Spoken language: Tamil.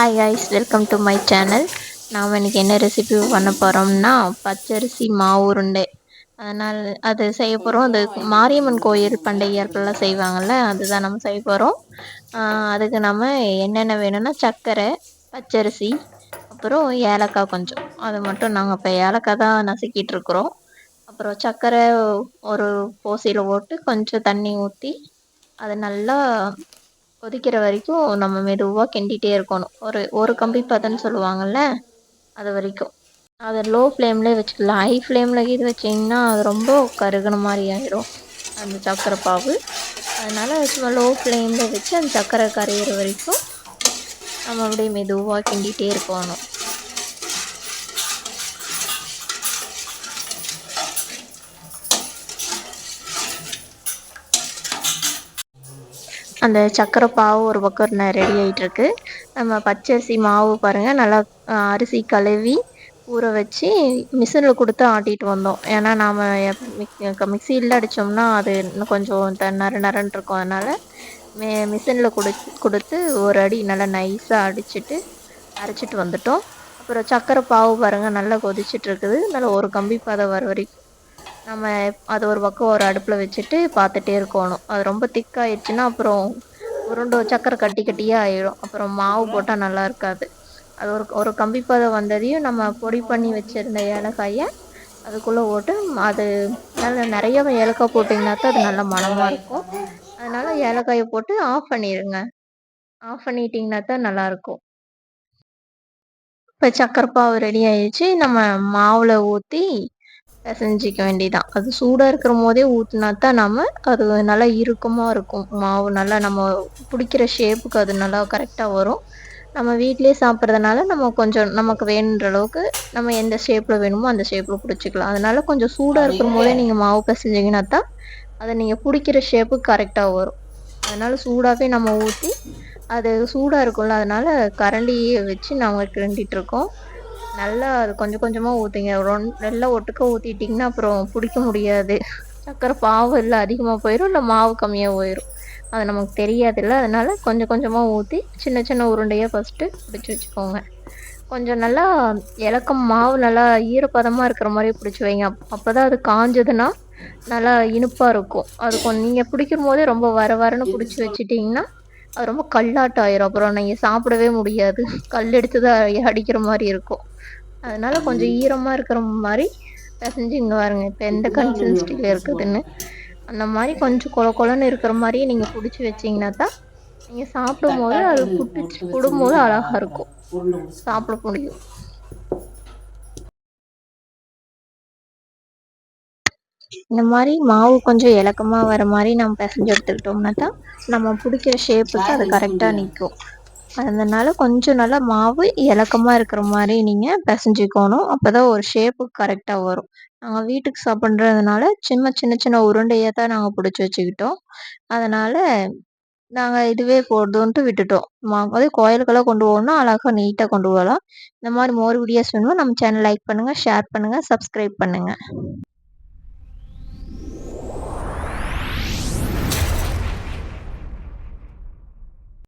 Hi guys, welcome to my channel. நாம் இன்றைக்கி என்ன ரெசிபி பண்ண போகிறோம்னா பச்சரிசி மாவு உருண்டை. அதனால் அது செய்ய போகிறோம். அது மாரியம்மன் கோயில் பண்டிகைகள்லாம் செய்வாங்கள்ல, அதுதான் நம்ம செய்ய போகிறோம். அதுக்கு நம்ம என்னென்ன வேணும்னா சர்க்கரை, பச்சரிசி, அப்புறம் ஏலக்காய் கொஞ்சம். அது மட்டும் நாங்கள் இப்போ ஏலக்காய் தான் நசுக்கிட்டு இருக்கிறோம். அப்புறம் சர்க்கரை ஒரு போசியில் போட்டு கொஞ்சம் தண்ணி ஊற்றி அதை நல்லா கொதிக்கிற வரைக்கும் நம்ம மெதுவாக கிண்டிகிட்டே இருக்கணும். ஒரு கம்பி பதம்னு சொல்லுவாங்கள்ல, அது வரைக்கும். அதை லோ ஃப்ளேம்லேயே வச்சுக்கலாம். ஹை ஃப்ளேமில் இது வச்சிங்கன்னா அது ரொம்ப கருகுன மாதிரி ஆயிரும் அந்த சர்க்கரை பாவு. அதனால் சும்மா லோ ஃப்ளேமில் வச்சு அந்த சர்க்கரை கரையிற வரைக்கும் நம்ம அப்படியே மெதுவாக கிண்டிகிட்டே இருக்கணும். அந்த சர்க்கரை பாவு ஒரு பக்கம் ரெடி ஆகிட்டுருக்கு. நம்ம பச்சரிசி மாவு பாருங்கள், நல்லா அரிசி கழுவி ஊற வச்சு மிஷினில் கொடுத்து ஆட்டிகிட்டு வந்தோம். ஏன்னா நாம் மிக்சியில் அடித்தோம்னா அது இன்னும் கொஞ்சம் நரன்னு இருக்கும். அதனால் மிஷினில் கொடுத்து ஒரு அடி நல்லா நைஸாக அரைச்சிட்டு வந்துட்டோம். அப்புறம் சர்க்கரை பாவு பாருங்கள், நல்லா கொதிச்சிட்ருக்குது. நல்லா ஒரு கம்பி பதம் வர வரைக்கும் நம்ம அது ஒரு பக்கம் ஒரு அடுப்பில் வச்சுட்டு பார்த்துட்டே இருக்கணும். அது ரொம்ப திக்காயிடுச்சுன்னா அப்புறம் உருண்டை சக்கரை கட்டியாக ஆயிடும். அப்புறம் மாவு போட்டால் நல்லா இருக்காது. அது ஒரு கம்பி பதம் வந்ததையும் நம்ம பொடி பண்ணி வச்சுருந்த ஏலக்காயை அதுக்குள்ளே போட்டு அது நல்லா நிறைய ஏலக்காய் போட்டிங்கன்னா தான் அது நல்லா மணமாக இருக்கும். அதனால் ஏலக்காயை போட்டு ஆஃப் பண்ணிடுங்க. ஆஃப் பண்ணிட்டிங்கன்னா தான் நல்லாயிருக்கும். இப்போ சக்கரை பாவு ரெடி ஆயிடுச்சு. நம்ம மாவில் ஊற்றி பிசைஞ்சிக்க வேண்டியதான். அது சூடாக இருக்கிற போதே ஊற்றினா தான் அது நல்லா இறுக்கமாக இருக்கும். மாவு நல்லா நம்ம பிடிக்கிற ஷேப்புக்கு அது நல்லா கரெக்டாக வரும். நம்ம வீட்டிலே சாப்பிட்றதுனால நம்ம கொஞ்சம் நமக்கு வேணுன்ற அளவுக்கு நம்ம எந்த ஷேப்பில் வேணுமோ அந்த ஷேப்பில் பிடிச்சிக்கலாம். அதனால் கொஞ்சம் சூடாக இருக்கிற போதே நீங்கள் மாவு பிசைஞ்சிங்கன்னா தான் அதை நீங்கள் பிடிக்கிற ஷேப்புக்கு கரெக்டாக வரும். அதனால் சூடாகவே நம்ம ஊற்றி அது சூடாக இருக்கும்ல, அதனால் கரண்டியை வச்சு நாங்கள் கிண்டிகிட்ருக்கோம். நல்லா அது கொஞ்சம் கொஞ்சமாக ஊற்றுங்க. எல்லாம் ஒட்டுக்கா ஊற்றிட்டிங்கன்னா அப்புறம் பிடிக்க முடியாது. சர்க்கரை பாவு இல்லை அதிகமாக போயிடும், இல்லை மாவு கம்மியாக போயிடும். அது நமக்கு தெரியாதுல்ல. அதனால் கொஞ்சம் கொஞ்சமாக ஊற்றி சின்ன சின்ன உருண்டையாக ஃபஸ்ட்டு பிடிச்சி வச்சுக்கோங்க. கொஞ்சம் நல்லா இலக்கம் மாவு நல்லா ஈரப்பதமாக இருக்கிற மாதிரி பிடிச்சி வைங்க. அப்போ தான் அது காஞ்சதுன்னா நல்லா இனிப்பாக இருக்கும். அது கொஞ்சம் நீங்கள் பிடிக்கும் போதே ரொம்ப வரன்னு பிடிச்சி வச்சிட்டிங்கன்னா அது ரொம்ப கல்லாட்டம் ஆயிரும். அப்புறம் நீங்கள் சாப்பிடவே முடியாது. கல் எடுத்து தான் அடிக்கிற மாதிரி இருக்கும். அதனால் கொஞ்சம் ஈரமாக இருக்கிற மாதிரி பிசைஞ்சு இங்கே பாருங்க இப்போ எந்த கன்சிஸ்டன்சியில் இருக்குதுன்னு. அந்த மாதிரி கொஞ்சம் கொலன்னு இருக்கிற மாதிரியே நீங்கள் பிடிச்சி வச்சிங்கன்னா தான் நீங்கள் சாப்பிடும்போது அது சுடும்போது அழகாக இருக்கும், சாப்பிட முடியும். இந்த மாதிரி மாவு கொஞ்சம் இலக்கமாக வர மாதிரி நம்ம பிசைஞ்சு எடுத்துக்கிட்டோம்னா தான் நம்ம பிடிக்கிற ஷேப்புக்கு அது கரெக்டாக நிற்கும். அதனால கொஞ்சம் நல்லா மாவு இலக்கமாக இருக்கிற மாதிரி நீங்கள் பிசைஞ்சிக்கணும். அப்போ தான் ஒரு ஷேப்புக்கு கரெக்டாக வரும். நாங்கள் வீட்டுக்கு சாப்பிட்றதுனால சின்ன சின்ன உருண்டையாக தான் நாங்கள் பிடிச்சி வச்சுக்கிட்டோம். அதனால் நாங்கள் இதுவே போடுறோன்ட்டு விட்டுட்டோம். அதே கோயிலுக்கெல்லாம் கொண்டு போகணும்னா அழகாக நீட்டாக கொண்டு போகலாம். இந்த மாதிரி மோர் வீடியோஸ் வேணும்னா நம்ம சேனல் லைக் பண்ணுங்கள், ஷேர் பண்ணுங்கள், சப்ஸ்கிரைப் பண்ணுங்கள்.